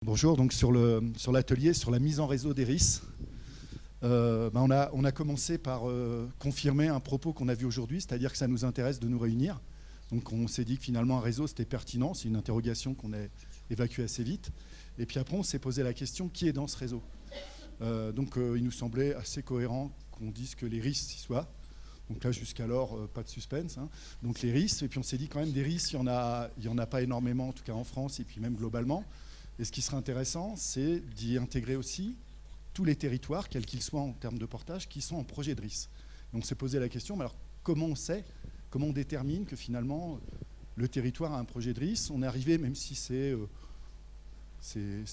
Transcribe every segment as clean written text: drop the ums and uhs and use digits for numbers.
Bonjour, donc sur l'atelier, sur la mise en réseau des RIS, on a commencé par confirmer un propos qu'on a vu aujourd'hui, c'est-à-dire que ça nous intéresse de nous réunir. Donc on s'est dit que finalement un réseau c'était pertinent, c'est une interrogation qu'on a évacuée assez vite. Et puis après on s'est posé la question qui est dans ce réseau. Il nous semblait assez cohérent qu'on dise que les RIS y soient. Donc là jusqu'alors pas de suspense. Donc les RIS, et puis on s'est dit quand même des RIS, il y en a pas énormément, en tout cas en France et puis même globalement. Et ce qui serait intéressant, c'est d'y intégrer aussi tous les territoires, quels qu'ils soient en termes de portage, qui sont en projet de RIS. Et on s'est posé la question, mais alors comment on sait, comment on détermine que finalement le territoire a un projet de RIS? On est arrivé, même si c'est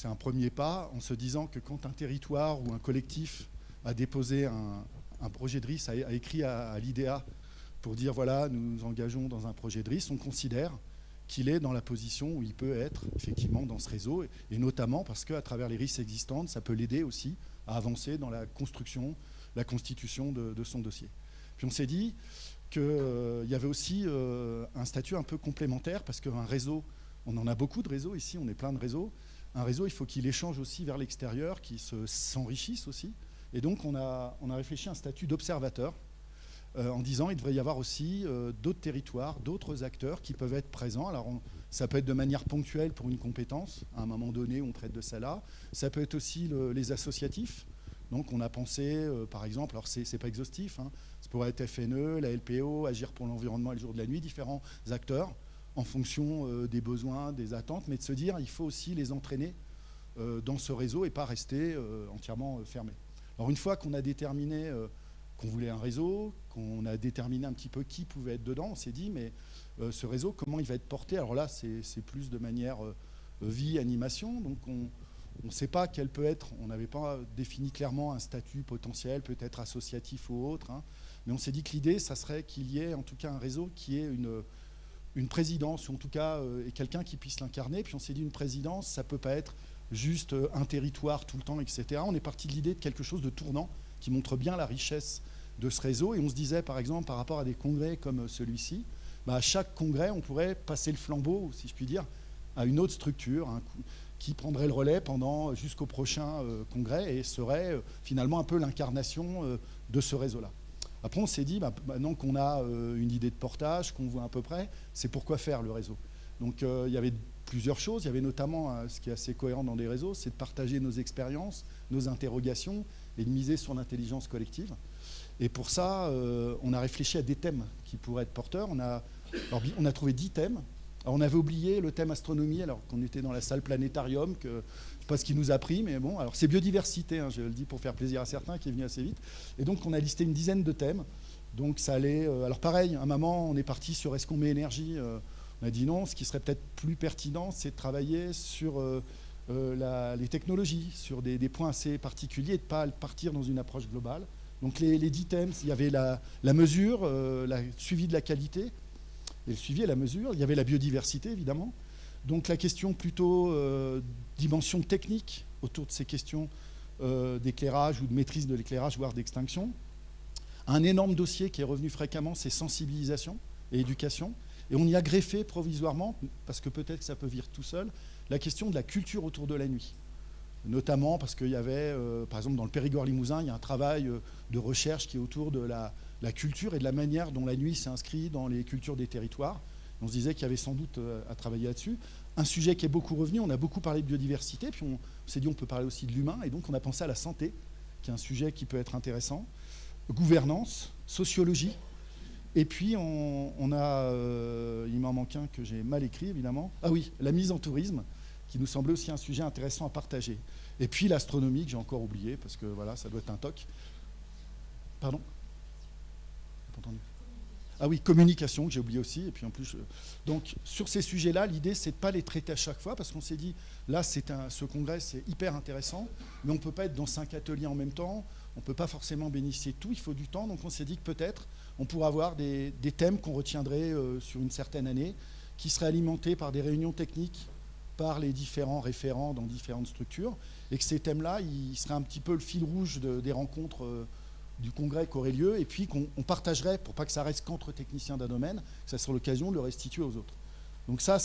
un premier pas, en se disant que quand un territoire ou un collectif a déposé un projet de RIS, a écrit à l'IDEA pour dire voilà, nous nous engageons dans un projet de RIS, on considère qu'il est dans la position où il peut être effectivement dans ce réseau, et notamment parce qu'à travers les RIS existantes, ça peut l'aider aussi à avancer dans la construction, la constitution de son dossier. Puis on s'est dit qu'il y avait aussi un statut un peu complémentaire, parce qu'un réseau, on en a beaucoup de réseaux ici, on est plein de réseaux. Un réseau, il faut qu'il échange aussi vers l'extérieur, qu'il s'enrichisse aussi. Et donc on a réfléchi à un statut d'observateur, en disant qu'il devrait y avoir aussi d'autres territoires, d'autres acteurs qui peuvent être présents. Alors ça peut être de manière ponctuelle pour une compétence, à un moment donné on traite de ça là. Ça peut être aussi les associatifs. Donc on a pensé, par exemple, alors c'est pas exhaustif, ça pourrait être FNE, la LPO, Agir pour l'environnement et le jour de la nuit, différents acteurs en fonction des besoins, des attentes, mais de se dire il faut aussi les entraîner dans ce réseau et pas rester entièrement fermé. Alors une fois qu'on a déterminé qu'on voulait un réseau, qu'on a déterminé un petit peu qui pouvait être dedans, on s'est dit, mais ce réseau, comment il va être porté? Alors là, c'est plus de manière vie, animation, donc on ne sait pas quel peut être, on n'avait pas défini clairement un statut potentiel, peut-être associatif ou autre, mais on s'est dit que l'idée, ça serait qu'il y ait en tout cas un réseau qui ait une présidence, ou en tout cas quelqu'un qui puisse l'incarner. Puis on s'est dit une présidence, ça ne peut pas être juste un territoire tout le temps, etc. On est parti de l'idée de quelque chose de tournant, qui montre bien la richesse de ce réseau. Et on se disait, par exemple, par rapport à des congrès comme celui-ci, à chaque congrès, on pourrait passer le flambeau, si je puis dire, à une autre structure qui prendrait le relais jusqu'au prochain congrès et serait finalement un peu l'incarnation de ce réseau-là. Après, on s'est dit, maintenant qu'on a une idée de portage, qu'on voit à peu près, c'est pourquoi faire le réseau. Donc il y avait plusieurs choses. Il y avait notamment, ce qui est assez cohérent dans les réseaux, c'est de partager nos expériences, nos interrogations, et de miser sur l'intelligence collective. Et pour ça, on a réfléchi à des thèmes qui pourraient être porteurs. On a trouvé 10 thèmes. Alors, on avait oublié le thème astronomie, alors qu'on était dans la salle planétarium, je ne sais pas ce qui nous a pris, mais bon, alors c'est biodiversité, je le dis pour faire plaisir à certains, qui est venu assez vite. Et donc, on a listé une dizaine de thèmes. Donc, ça allait... alors, pareil, à un moment, on est parti sur est-ce qu'on met énergie on a dit non, ce qui serait peut-être plus pertinent, c'est de travailler sur... les technologies, sur des points assez particuliers et de ne pas partir dans une approche globale. Donc les 10 thèmes, il y avait la mesure, le suivi de la qualité, et le suivi et la mesure. Il y avait la biodiversité, évidemment. Donc la question plutôt dimension technique autour de ces questions d'éclairage ou de maîtrise de l'éclairage, voire d'extinction. Un énorme dossier qui est revenu fréquemment, c'est sensibilisation et éducation. Et on y a greffé provisoirement, parce que peut-être que ça peut venir tout seul, la question de la culture autour de la nuit. Notamment parce qu'il y avait, par exemple dans le Périgord limousin, il y a un travail de recherche qui est autour de la culture et de la manière dont la nuit s'inscrit dans les cultures des territoires. On se disait qu'il y avait sans doute à travailler là-dessus. Un sujet qui est beaucoup revenu, on a beaucoup parlé de biodiversité, puis on s'est dit on peut parler aussi de l'humain, et donc on a pensé à la santé, qui est un sujet qui peut être intéressant. Gouvernance, sociologie. Et puis, il m'en manque un que j'ai mal écrit, évidemment. Ah oui, la mise en tourisme, qui nous semblait aussi un sujet intéressant à partager. Et puis, l'astronomie, que j'ai encore oublié, parce que voilà, ça doit être un toc. Pardon ? Pas entendu. Ah oui, communication, que j'ai oublié aussi. Et puis, en plus, donc, sur ces sujets-là, l'idée, c'est de ne pas les traiter à chaque fois, parce qu'on s'est dit, là, ce congrès, c'est hyper intéressant, mais on ne peut pas être dans 5 ateliers en même temps, on ne peut pas forcément bénéficier de tout, il faut du temps. Donc, on s'est dit que peut-être, on pourrait avoir des thèmes qu'on retiendrait sur une certaine année, qui seraient alimentés par des réunions techniques, par les différents référents dans différentes structures, et que ces thèmes-là, ils seraient un petit peu le fil rouge des rencontres du congrès qui aurait lieu, et puis qu'on partagerait, pour pas que ça reste qu'entre techniciens d'un domaine, que ça soit l'occasion de le restituer aux autres. Donc ça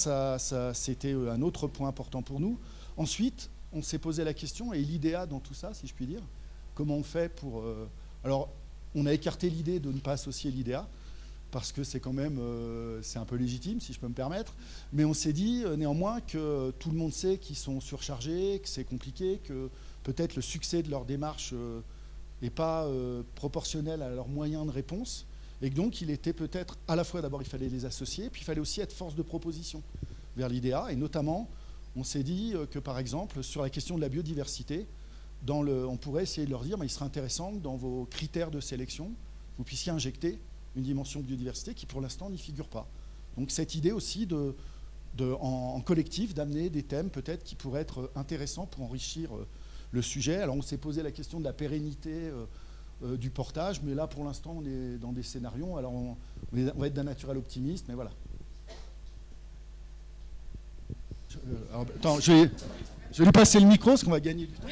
c'était un autre point important pour nous. Ensuite, on s'est posé la question, et l'idéa dans tout ça, si je puis dire, comment on fait pour... alors, on a écarté l'idée de ne pas associer l'idéa, parce que c'est quand même, c'est un peu légitime, si je peux me permettre. Mais on s'est dit, néanmoins, que tout le monde sait qu'ils sont surchargés, que c'est compliqué, que peut-être le succès de leur démarche n'est pas proportionnel à leurs moyens de réponse, et que donc il était peut-être, à la fois d'abord il fallait les associer, puis il fallait aussi être force de proposition vers l'IDEA, et notamment on s'est dit que par exemple sur la question de la biodiversité, on pourrait essayer de leur dire, il serait intéressant que dans vos critères de sélection, vous puissiez injecter une dimension biodiversité qui pour l'instant n'y figure pas. Donc cette idée aussi en collectif d'amener des thèmes peut-être qui pourraient être intéressants pour enrichir le sujet. Alors on s'est posé la question de la pérennité du portage, mais là pour l'instant on est dans des scénarios, alors on va être d'un naturel optimiste, mais voilà. Je vais lui passer le micro, parce qu'on va gagner du temps.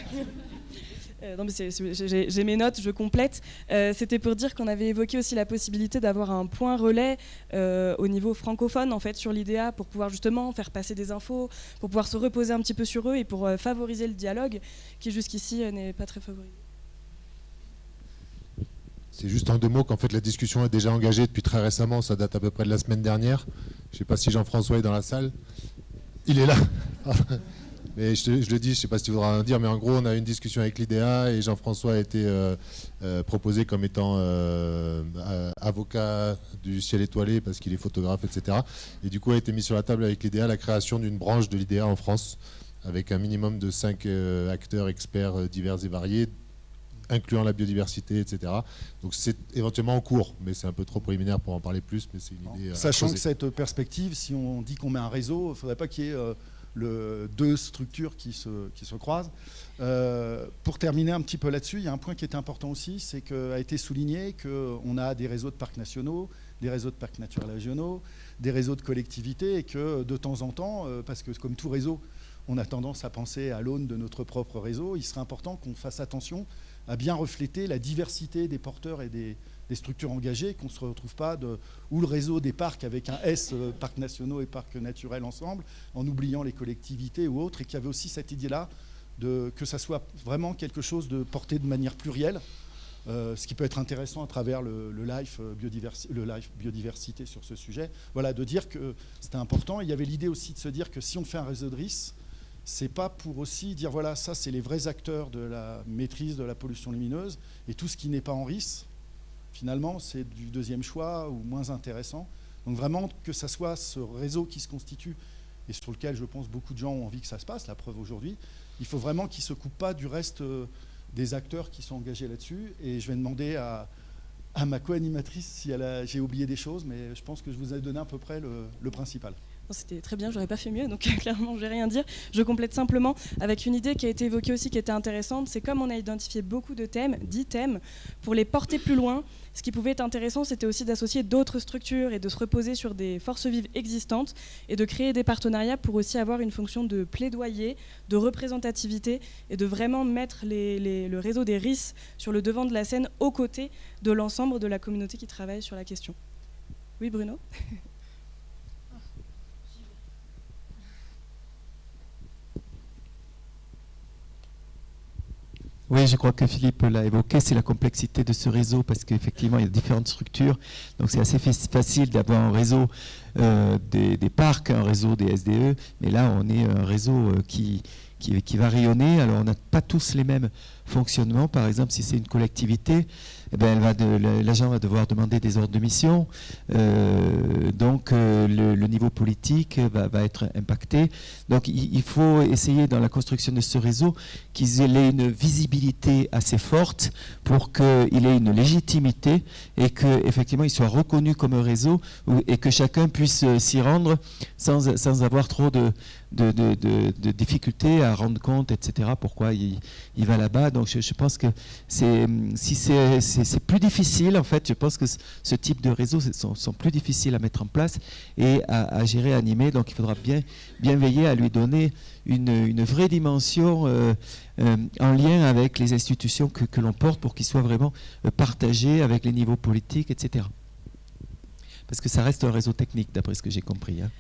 Non, mais j'ai mes notes, je complète. C'était pour dire qu'on avait évoqué aussi la possibilité d'avoir un point relais au niveau francophone en fait, sur l'IDEA pour pouvoir justement faire passer des infos, pour pouvoir se reposer un petit peu sur eux et pour favoriser le dialogue qui jusqu'ici n'est pas très favorisé. C'est juste en 2 mots qu'en fait la discussion est déjà engagée depuis très récemment, ça date à peu près de la semaine dernière. Je ne sais pas si Jean-François est dans la salle. Il est là. Mais je le dis, je ne sais pas si tu voudras en dire, mais en gros, on a eu une discussion avec l'IDEA et Jean-François a été proposé comme étant avocat du ciel étoilé parce qu'il est photographe, etc. Et du coup, a été mis sur la table avec l'IDEA la création d'une branche de l'IDEA en France avec un minimum de 5 acteurs experts divers et variés, incluant la biodiversité, etc. Donc c'est éventuellement en cours, mais c'est un peu trop préliminaire pour en parler plus, mais c'est une idée. Sachant que cette perspective, si on dit qu'on met un réseau, il ne faudrait pas qu'il y ait 2 structures qui se croisent. Pour terminer un petit peu là-dessus, il y a un point qui est important aussi, c'est qu'a été souligné qu'on a des réseaux de parcs nationaux, des réseaux de parcs naturels régionaux, des réseaux de collectivités, et que de temps en temps, parce que comme tout réseau, on a tendance à penser à l'aune de notre propre réseau, il serait important qu'on fasse attention à bien refléter la diversité des porteurs et des structures engagées, qu'on ne se retrouve pas ou le réseau des parcs avec un S, parcs nationaux et parcs naturels ensemble, en oubliant les collectivités ou autres, et qu'il y avait aussi cette idée-là que ça soit vraiment quelque chose de porté de manière plurielle, ce qui peut être intéressant à travers le live biodiversité sur ce sujet. Voilà, de dire que c'était important. Il y avait l'idée aussi de se dire que si on fait un réseau de RIS, c'est pas pour aussi dire voilà, ça c'est les vrais acteurs de la maîtrise de la pollution lumineuse, et tout ce qui n'est pas en RIS, finalement c'est du deuxième choix ou moins intéressant. Donc vraiment que ça soit ce réseau qui se constitue et sur lequel je pense beaucoup de gens ont envie que ça se passe, la preuve aujourd'hui, il faut vraiment qu'il ne se coupe pas du reste des acteurs qui sont engagés là-dessus. Et je vais demander à ma co-animatrice si j'ai oublié des choses, mais je pense que je vous ai donné à peu près le principal. C'était très bien, j'aurais pas fait mieux, donc clairement je vais rien dire. Je complète simplement avec une idée qui a été évoquée aussi, qui était intéressante. C'est comme on a identifié beaucoup de thèmes, 10 thèmes, pour les porter plus loin, ce qui pouvait être intéressant, c'était aussi d'associer d'autres structures et de se reposer sur des forces vives existantes et de créer des partenariats pour aussi avoir une fonction de plaidoyer, de représentativité et de vraiment mettre le réseau des RIS sur le devant de la scène aux côtés de l'ensemble de la communauté qui travaille sur la question. Oui, Bruno ? Oui, je crois que Philippe l'a évoqué, c'est la complexité de ce réseau parce qu'effectivement, il y a différentes structures. Donc, c'est assez facile d'avoir un réseau des parcs, un réseau des SDE, mais là, on est un réseau qui va rayonner. Alors, on n'a pas tous les mêmes fonctionnements. Par exemple, si c'est une collectivité, eh bien, l'agent va devoir demander des ordres de mission. Donc, le niveau politique va être impacté. Donc, il faut essayer dans la construction de ce réseau qu'ils aient une visibilité assez forte pour qu'il ait une légitimité et qu'effectivement, il soit reconnu comme un réseau et que chacun puisse s'y rendre sans avoir trop de difficultés à rendre compte, etc., pourquoi il va là-bas. Donc je pense que c'est plus difficile, en fait, je pense que ce type de réseaux sont plus difficiles à mettre en place et à gérer, à animer. Donc il faudra bien veiller à lui donner une vraie dimension en lien avec les institutions que l'on porte pour qu'il soit vraiment partagé avec les niveaux politiques, etc. Parce que ça reste un réseau technique, d'après ce que j'ai compris. Hein.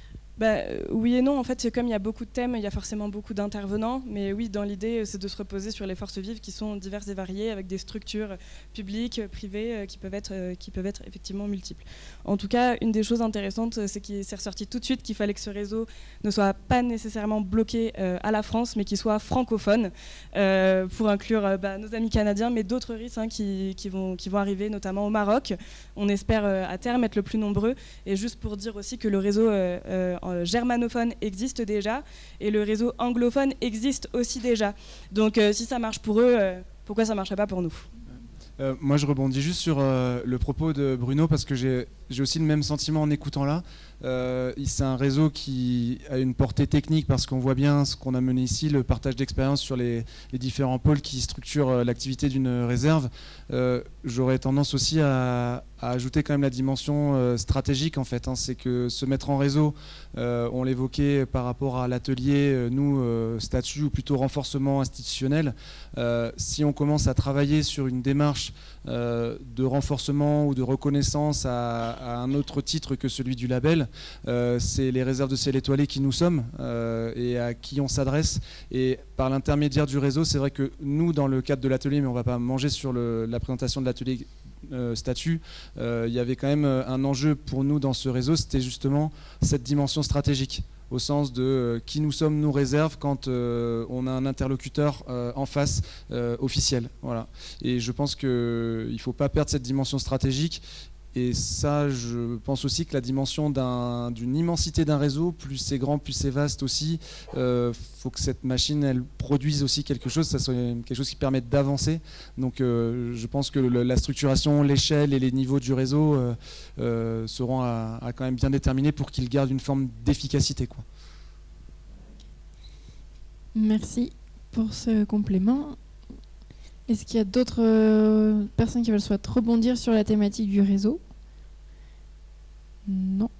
Oui et non, en fait, c'est comme il y a beaucoup de thèmes, il y a forcément beaucoup d'intervenants, mais oui, dans l'idée, c'est de se reposer sur les forces vives qui sont diverses et variées, avec des structures publiques, privées, qui peuvent être effectivement multiples. En tout cas, une des choses intéressantes, c'est qu'il s'est ressorti tout de suite qu'il fallait que ce réseau ne soit pas nécessairement bloqué à la France, mais qu'il soit francophone, pour inclure nos amis canadiens, mais d'autres RIS qui vont arriver, notamment au Maroc. On espère à terme être le plus nombreux, et juste pour dire aussi que le réseau germanophone existe déjà et le réseau anglophone existe aussi déjà. Donc si ça marche pour eux, pourquoi ça ne marcherait pas pour nous ? Moi je rebondis juste sur le propos de Bruno parce que j'ai aussi le même sentiment en écoutant là. C'est un réseau qui a une portée technique parce qu'on voit bien ce qu'on a mené ici, le partage d'expérience sur les différents pôles qui structurent l'activité d'une réserve. J'aurais tendance aussi à ajouter quand même la dimension stratégique en fait. C'est que se mettre en réseau, on l'évoquait par rapport à l'atelier, statut ou plutôt renforcement institutionnel. Si on commence à travailler sur une démarche de renforcement ou de reconnaissance à un autre titre que celui du label, c'est les réserves de ciel étoilé qui nous sommes et à qui on s'adresse. Et par l'intermédiaire du réseau, c'est vrai que nous, dans le cadre de l'atelier, mais on ne va pas manger sur la présentation de l'atelier statut, il y avait quand même un enjeu pour nous dans ce réseau, c'était justement cette dimension stratégique, au sens de qui nous sommes, nous réserves, quand on a un interlocuteur en face officiel. Voilà. Et je pense qu'il ne faut pas perdre cette dimension stratégique. Et ça, je pense aussi que la dimension d'une immensité d'un réseau, plus c'est grand, plus c'est vaste aussi, faut que cette machine, elle produise aussi quelque chose, ça soit quelque chose qui permette d'avancer. Donc je pense que la structuration, l'échelle et les niveaux du réseau seront à quand même bien déterminés pour qu'ils gardent une forme d'efficacité, quoi. Merci pour ce complément. Est-ce qu'il y a d'autres personnes qui veulent soit rebondir sur la thématique du réseau ? Non.